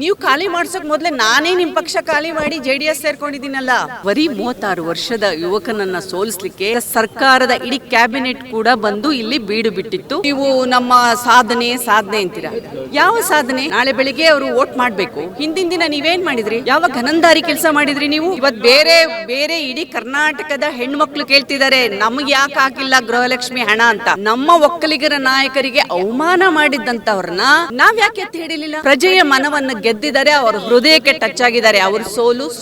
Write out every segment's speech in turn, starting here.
ನೀವು ಖಾಲಿ ಮಾಡ್ಸಕ್ ಮೊದಲೇ ನಾನೇ ನಿಮ್ಮ ಪಕ್ಷ ಖಾಲಿ ಮಾಡಿ ಜೆಡಿಎಸ್ ಸೇರ್ಕೊಂಡಿದ್ದೀನಲ್ಲ. ಬರೀ 36 ವರ್ಷದ ಯುವಕನನ್ನ ಸೋಲಿಸ್ಲಿಕ್ಕೆ ಸರ್ಕಾರದ ಇಡೀ ಕ್ಯಾಬಿನೆಟ್ ಕೂಡ ಬಂದು ಇಲ್ಲಿ ಬೀಡು ಬಿಟ್ಟಿತ್ತು. ನೀವು ನಮ್ಮ ಸಾಧನೆ ಅಂತೀರಾ. ಯಾವ ಸಾಧನೆ? ನಾಳೆ ಬೆಳಿಗ್ಗೆ ಅವರು ವೋಟ್ ಮಾಡ್ಬೇಕು. ಹಿಂದಿನ ದಿನ ನೀವೇನ್ ಮಾಡಿದ್ರಿ? ಯಾವ ಘನಂದಾರಿ ಕೆಲಸ ಮಾಡಿದ್ರಿ ನೀವು? ಇವತ್ತು ಬೇರೆ ಇಡೀ ಕರ್ನಾಟಕದ ಹೆಣ್ಮಕ್ಳು ಕೇಳ್ತಿದ್ದಾರೆ, ನಮ್ಗೆ ಯಾಕೆ ಹಾಕಿಲ್ಲ ಗೃಹಲಕ್ಷ್ಮಿ ಹಣ ಅಂತ. ನಮ್ಮ ಒಕ್ಕಲಿಗರ ನಾಯಕರಿಗೆ ಅವಮಾನ ಮಾಡಿದ್ದಂತವ್ರನ್ನ ನಾವ್ ಯಾಕೆ ಎತ್ತಿ ಹಿಡಿಲಿಲ್ಲ? ಪ್ರಜೆಯ ಮನವನ್ನ ಗೆದ್ದಿದ್ದಾರೆ, ಅವ್ರ ಹೃದಯಕ್ಕೆ ಟಚ್ ಆಗಿದ್ದಾರೆ. ಅವ್ರ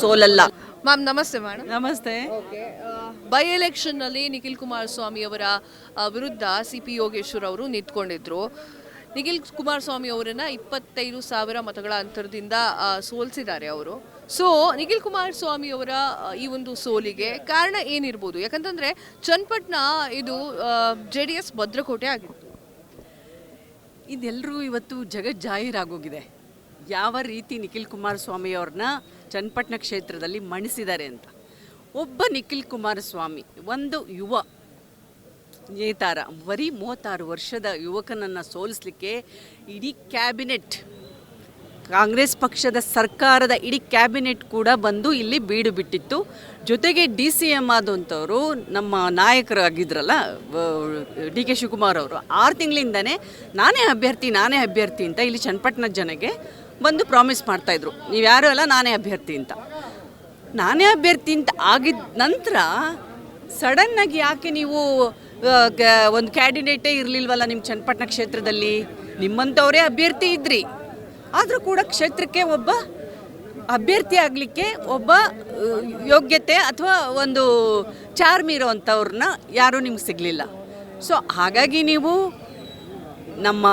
ಸೋಲಲ್ಲ. ಮ್ಯಾಮ್ ನಮಸ್ತೆ. ಮೇಡಮ್ ನಮಸ್ತೆ. ಬೈ ಎಲೆಕ್ಷನ್ ನಲ್ಲಿ ನಿಖಿಲ್ ಕುಮಾರಸ್ವಾಮಿ ಅವರ ವಿರುದ್ಧ CP ಯೋಗೇಶ್ವರ್ ಅವರು ನಿಂತ್ಕೊಂಡಿದ್ರು. ನಿಖಿಲ್ ಕುಮಾರಸ್ವಾಮಿ ಅವರನ್ನ 25,000 ಮತಗಳ ಅಂತರದಿಂದ ಸೋಲಿಸಿದ್ದಾರೆ ಅವರು. ಸೊ ನಿಖಿಲ್ ಕುಮಾರಸ್ವಾಮಿ ಅವರ ಈ ಒಂದು ಸೋಲಿಗೆ ಕಾರಣ ಏನಿರ್ಬೋದು? ಯಾಕಂತಂದ್ರೆ ಚನ್ನಪಟ್ಟಣ ಇದು JDS ಭದ್ರಕೋಟೆ ಆಗಿತ್ತು. ಇದೆಲ್ಲರೂ ಇವತ್ತು ಜಗಜ್ಜಾಹೀರಾಗೋಗಿದೆ, ಯಾವ ರೀತಿ ನಿಖಿಲ್ ಕುಮಾರಸ್ವಾಮಿ ಅವ್ರನ್ನ ಚನ್ನಪಟ್ಟಣ ಕ್ಷೇತ್ರದಲ್ಲಿ ಮಣಿಸಿದ್ದಾರೆ ಅಂತ. ಒಬ್ಬ ನಿಖಿಲ್ ಕುಮಾರಸ್ವಾಮಿ ಒಂದು ಯುವ ನೇತಾರ, ಬರೀ 36 ವರ್ಷದ ಯುವಕನನ್ನು ಸೋಲಿಸ್ಲಿಕ್ಕೆ ಇಡೀ ಕ್ಯಾಬಿನೆಟ್, ಕಾಂಗ್ರೆಸ್ ಪಕ್ಷದ ಸರ್ಕಾರದ ಇಡೀ ಕ್ಯಾಬಿನೆಟ್ ಕೂಡ ಬಂದು ಇಲ್ಲಿ ಬೀಡು ಬಿಟ್ಟಿತ್ತು. ಜೊತೆಗೆ DCM ಆದಂಥವರು ನಮ್ಮ ನಾಯಕರಾಗಿದ್ರಲ್ಲ DK ಶಿವಕುಮಾರ್ ಅವರು 6 ತಿಂಗಳಿಂದನೇ ನಾನೇ ಅಭ್ಯರ್ಥಿ ಅಂತ ಇಲ್ಲಿ ಚನ್ನಪಟ್ಟಣ ಜನಕ್ಕೆ ಬಂದು ಪ್ರಾಮಿಸ್ ಮಾಡ್ತಾಯಿದ್ರು, ನೀವು ಯಾರು ಅಲ್ಲ ನಾನೇ ಅಭ್ಯರ್ಥಿ ಅಂತ ಆಗಿದ್ದ ನಂತರ ಸಡನ್ನಾಗಿ ಯಾಕೆ ನೀವು ಒಂದು ಕ್ಯಾಂಡಿಡೇಟೇ ಇರಲಿಲ್ವಲ್ಲ ನಿಮ್ಮ ಚನ್ನಪಟ್ಟಣ ಕ್ಷೇತ್ರದಲ್ಲಿ? ನಿಮ್ಮಂಥವರೇ ಅಭ್ಯರ್ಥಿ ಇದ್ರಿ, ಆದರೂ ಕೂಡ ಕ್ಷೇತ್ರಕ್ಕೆ ಒಬ್ಬ ಅಭ್ಯರ್ಥಿ ಆಗಲಿಕ್ಕೆ ಒಬ್ಬ ಯೋಗ್ಯತೆ ಅಥವಾ ಒಂದು ಚಾರ್ಮ್ ಇರೋವಂಥವ್ರನ್ನ ಯಾರೂ ನಿಮ್ಗೆ ಸಿಗಲಿಲ್ಲ. ಸೊ ಹಾಗಾಗಿ ನೀವು ನಮ್ಮ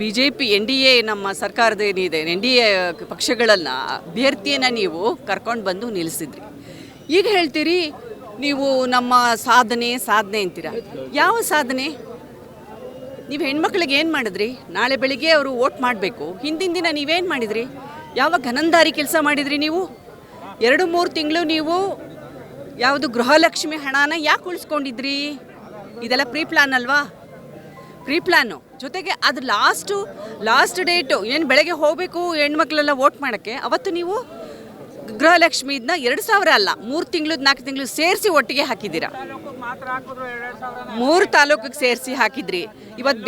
BJP NDA ನಮ್ಮ ಸರ್ಕಾರದ ಏನಿದೆ NDA ಪಕ್ಷಗಳನ್ನು ಅಭ್ಯರ್ಥಿಯನ್ನು ನೀವು ಕರ್ಕೊಂಡು ಬಂದು ನಿಲ್ಲಿಸಿದ್ರಿ. ಈಗ ಹೇಳ್ತೀರಿ ನೀವು ನಮ್ಮ ಸಾಧನೆ ಅಂತೀರಾ. ಯಾವ ಸಾಧನೆ? ನೀವು ಹೆಣ್ಮಕ್ಳಿಗೆ ಏನು ಮಾಡಿದ್ರಿ? ನಾಳೆ ಬೆಳಿಗ್ಗೆ ಅವರು ವೋಟ್ ಮಾಡಬೇಕು. ಹಿಂದಿನ ದಿನ ನೀವೇನು ಮಾಡಿದ್ರಿ? ಯಾವ ಘನಂದಾರಿ ಕೆಲಸ ಮಾಡಿದ್ರಿ ನೀವು? 2-3 ತಿಂಗಳು ನೀವು ಯಾವುದು ಗೃಹಲಕ್ಷ್ಮಿ ಹಣನ ಯಾಕೆ ಉಳಿಸ್ಕೊಂಡಿದ್ರಿ? ಇದೆಲ್ಲ ಪ್ರೀ ಪ್ಲಾನ್ ಅಲ್ವಾ? Pre plan. ಜೊತೆಗೆ ಅದು ಲಾಸ್ಟ್ ಡೇಟು ಏನು ಬೆಳಗ್ಗೆ ಹೋಗಬೇಕು ಹೆಣ್ಮಕ್ಳೆಲ್ಲ ವೋಟ್ ಮಾಡೋಕ್ಕೆ, ಅವತ್ತು ನೀವು ಗೃಹಲಕ್ಷ್ಮಿ ಇದನ್ನ 2,000 ಅಲ್ಲ 3 ತಿಂಗಳು 4 ತಿಂಗಳು ಸೇರಿಸಿ ಒಟ್ಟಿಗೆ ಹಾಕಿದ್ದೀರಾ. 3 ತಾಲೂಕಿಗೆ ಸೇರಿಸಿ ಹಾಕಿದ್ರಿ. ಇವತ್ತು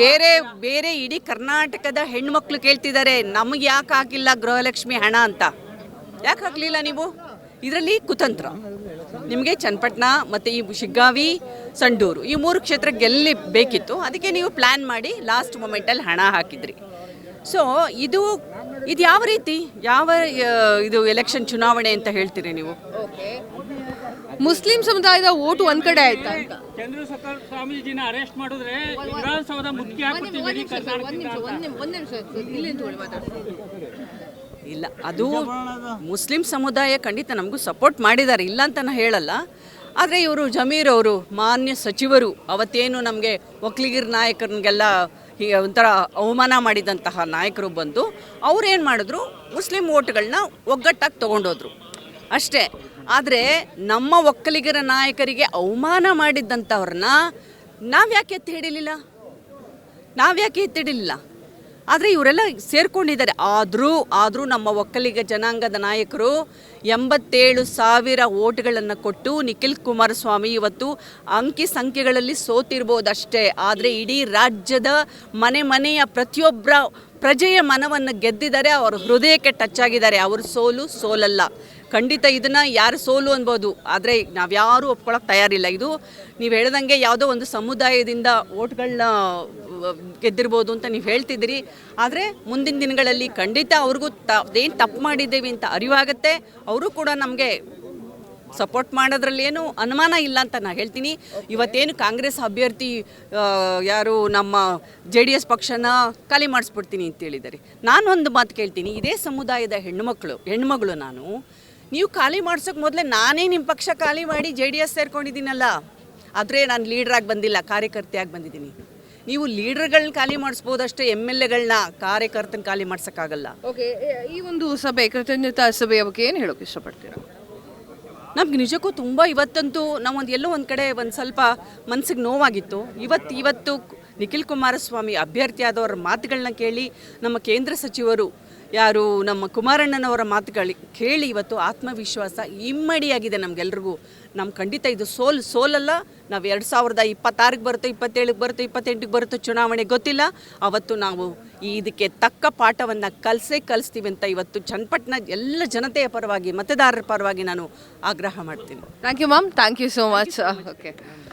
ಬೇರೆ ಇಡೀ ಕರ್ನಾಟಕದ ಹೆಣ್ಮಕ್ಳು ಕೇಳ್ತಿದ್ದಾರೆ, ನಮ್ಗೆ ಯಾಕೆ ಹಾಕಿಲ್ಲ ಗೃಹಲಕ್ಷ್ಮಿ ಹಣ ಅಂತ. ಯಾಕೆ ಹಾಕಲಿಲ್ಲ ನೀವು? ಇದರಲ್ಲಿ ಕುತಂತ್ರ. ನಿಮಗೆ ಚನ್ನಪಟ್ಟಣ ಮತ್ತು ಈ ಶಿಗ್ಗಾವಿ, ಸಂಡೂರು ಈ 3 ಕ್ಷೇತ್ರ ಗೆಲ್ಲಬೇಕಿತ್ತು. ಅದಕ್ಕೆ ನೀವು ಪ್ಲ್ಯಾನ್ ಮಾಡಿ ಲಾಸ್ಟ್ ಮೊಮೆಂಟಲ್ಲಿ ಹಣ ಹಾಕಿದ್ರಿ. ಸೊ ಇದು ಯಾವ ರೀತಿ ಇದು ಎಲೆಕ್ಷನ್ ಚುನಾವಣೆ ಅಂತ ಹೇಳ್ತೀರಿ ನೀವು? ಮುಸ್ಲಿಂ ಸಮುದಾಯದ ಓಟು ಒಂದ್ ಕಡೆ ಆಯ್ತಾ ಅಂತ? ಕೇಂದ್ರ ಸರ್ಕಾರ ಸ್ವಾಮೀಜಿನ ಅರೆಸ್ಟ್ ಮಾಡಿದ್ರೆ ವಿಧಾನಸೌಧ ಮುಖ್ಯ ಇಲ್ಲ, ಅದು ಮುಸ್ಲಿಂ ಸಮುದಾಯ ಖಂಡಿತ ನಮಗೂ ಸಪೋರ್ಟ್ ಮಾಡಿದ್ದಾರೆ, ಇಲ್ಲ ಅಂತ ನಾನು ಹೇಳಲ್ಲ. ಆದರೆ ಇವರು ಜಮೀರ್ ಅವರು ಮಾನ್ಯ ಸಚಿವರು ಅವತ್ತೇನು ನಮಗೆ ಒಕ್ಕಲಿಗರ ನಾಯಕರಿಗೆಲ್ಲ ಹೀಗೆ ಒಂಥರ ಅವಮಾನ ಮಾಡಿದಂತಹ ನಾಯಕರು ಬಂದು ಅವ್ರೇನು ಮಾಡಿದ್ರು, ಮುಸ್ಲಿಂ ಓಟ್ಗಳನ್ನ ಒಗ್ಗಟ್ಟಾಗಿ ತೊಗೊಂಡೋದ್ರು ಅಷ್ಟೇ. ಆದರೆ ನಮ್ಮ ಒಕ್ಕಲಿಗರ ನಾಯಕರಿಗೆ ಅವಮಾನ ಮಾಡಿದ್ದಂಥವ್ರನ್ನ ನಾವ್ಯಾಕೆ ಎತ್ತಿ ಹಿಡಿಲಿಲ್ಲ? ಆದರೆ ಇವರೆಲ್ಲ ಸೇರ್ಕೊಂಡಿದ್ದಾರೆ. ಆದರೂ ನಮ್ಮ ಒಕ್ಕಲಿಗ ಜನಾಂಗದ ನಾಯಕರು 87,000 ಓಟ್ಗಳನ್ನು ಕೊಟ್ಟು ನಿಖಿಲ್ ಕುಮಾರಸ್ವಾಮಿ ಇವತ್ತು ಅಂಕಿ ಸಂಖ್ಯೆಗಳಲ್ಲಿ ಸೋತಿರ್ಬೋದಷ್ಟೇ. ಆದರೆ ಇಡೀ ರಾಜ್ಯದ ಮನೆಯ ಪ್ರತಿಯೊಬ್ಬರ ಪ್ರಜೆಯ ಮನವನ್ನು ಗೆದ್ದಿದ್ದಾರೆ, ಅವ್ರ ಹೃದಯಕ್ಕೆ ಟಚ್ ಆಗಿದ್ದಾರೆ. ಅವ್ರ ಸೋಲಲ್ಲ. ಖಂಡಿತ ಇದನ್ನು ಯಾರು ಸೋಲು ಅನ್ಬೋದು, ಆದರೆ ನಾವ್ಯಾರೂ ಒಪ್ಕೊಳ್ಳೋಕೆ ತಯಾರಿಲ್ಲ. ಇದು ನೀವು ಹೇಳ್ದಂಗೆ ಯಾವುದೋ ಒಂದು ಸಮುದಾಯದಿಂದ ಓಟ್ಗಳನ್ನ ಗೆದ್ದಿರ್ಬೋದು ಅಂತ ನೀವು ಹೇಳ್ತಿದ್ದೀರಿ. ಆದರೆ ಮುಂದಿನ ದಿನಗಳಲ್ಲಿ ಖಂಡಿತ ಅವ್ರಿಗೂ ಏನು ತಪ್ಪು ಮಾಡಿದ್ದೇವೆ ಅಂತ ಅರಿವಾಗುತ್ತೆ. ಅವರು ಕೂಡ ನಮಗೆ ಸಪೋರ್ಟ್ ಮಾಡೋದ್ರಲ್ಲಿ ಏನು ಅನುಮಾನ ಇಲ್ಲ ಅಂತ ನಾನು ಹೇಳ್ತೀನಿ. ಇವತ್ತೇನು ಕಾಂಗ್ರೆಸ್ ಅಭ್ಯರ್ಥಿ ಯಾರು ನಮ್ಮ JDS ಪಕ್ಷನ ಖಾಲಿ ಮಾಡಿಸ್ಬಿಡ್ತೀನಿ ಅಂತ ಹೇಳಿದ್ದಾರೆ. ನಾನು ಒಂದು ಮಾತು ಕೇಳ್ತೀನಿ, ಇದೇ ಸಮುದಾಯದ ಹೆಣ್ಮಗಳು ನಾನು. ನೀವು ಖಾಲಿ ಮಾಡ್ಸೋಕೆ ಮೊದಲೇ ನಾನೇ ನಿಮ್ಮ ಪಕ್ಷ ಖಾಲಿ ಮಾಡಿ JDS ಸೇರ್ಕೊಂಡಿದ್ದೀನಲ್ಲ. ಆದರೆ ನಾನು ಲೀಡ್ರಾಗಿ ಬಂದಿಲ್ಲ, ಕಾರ್ಯಕರ್ತೆಯಾಗಿ ಬಂದಿದ್ದೀನಿ. ನೀವು ಲೀಡರ್ಗಳನ್ನ ಖಾಲಿ ಮಾಡಿಸ್ಬೋದಷ್ಟೇ, MLAಗಳನ್ನ, ಕಾರ್ಯಕರ್ತನ ಖಾಲಿ ಮಾಡ್ಸೋಕ್ಕಾಗಲ್ಲ. ಓಕೆ, ಈ ಒಂದು ಸಭೆ ಕೃತಜ್ಞತಾ ಸಭೆಯ ಬಗ್ಗೆ ಏನು ಹೇಳೋಕೆ ಇಷ್ಟಪಡ್ತೀರಾ? ನಮ್ಗೆ ನಿಜಕ್ಕೂ ತುಂಬ ಇವತ್ತಂತೂ ಎಲ್ಲೋ ಒಂದು ಕಡೆ ಒಂದು ಸ್ವಲ್ಪ ಮನಸ್ಸಿಗೆ ನೋವಾಗಿತ್ತು. ಇವತ್ತು ನಿಖಿಲ್ ಕುಮಾರಸ್ವಾಮಿ ಅಭ್ಯರ್ಥಿಯಾದವರ ಮಾತುಗಳನ್ನ ಕೇಳಿ ನಮ್ಮ ಕೇಂದ್ರ ಸಚಿವರು ಯಾರು ನಮ್ಮ ಕುಮಾರಣ್ಣನವರ ಮಾತುಗಳು ಕೇಳಿ ಇವತ್ತು ಆತ್ಮವಿಶ್ವಾಸ ಇಮ್ಮಡಿಯಾಗಿದೆ ನಮಗೆಲ್ರಿಗೂ. ನಮ್ಮ ಖಂಡಿತ ಇದು ಸೋಲಲ್ಲ. ನಾವು 2026ಕ್ಕೆ ಬರುತ್ತೋ, 27ಕ್ಕೆ ಬರುತ್ತೋ, 28ಕ್ಕೆ ಬರುತ್ತೋ ಚುನಾವಣೆ ಗೊತ್ತಿಲ್ಲ. ಅವತ್ತು ನಾವು ಇದಕ್ಕೆ ತಕ್ಕ ಪಾಠವನ್ನು ಕಲಿಸ್ತೀವಿ ಅಂತ ಇವತ್ತು ಚನ್ನಪಟ್ಟಣ ಎಲ್ಲ ಜನತೆಯ ಪರವಾಗಿ, ಮತದಾರರ ಪರವಾಗಿ ನಾನು ಆಗ್ರಹ ಮಾಡ್ತೀನಿ. Thank you ma'am, thank you so much. Okay.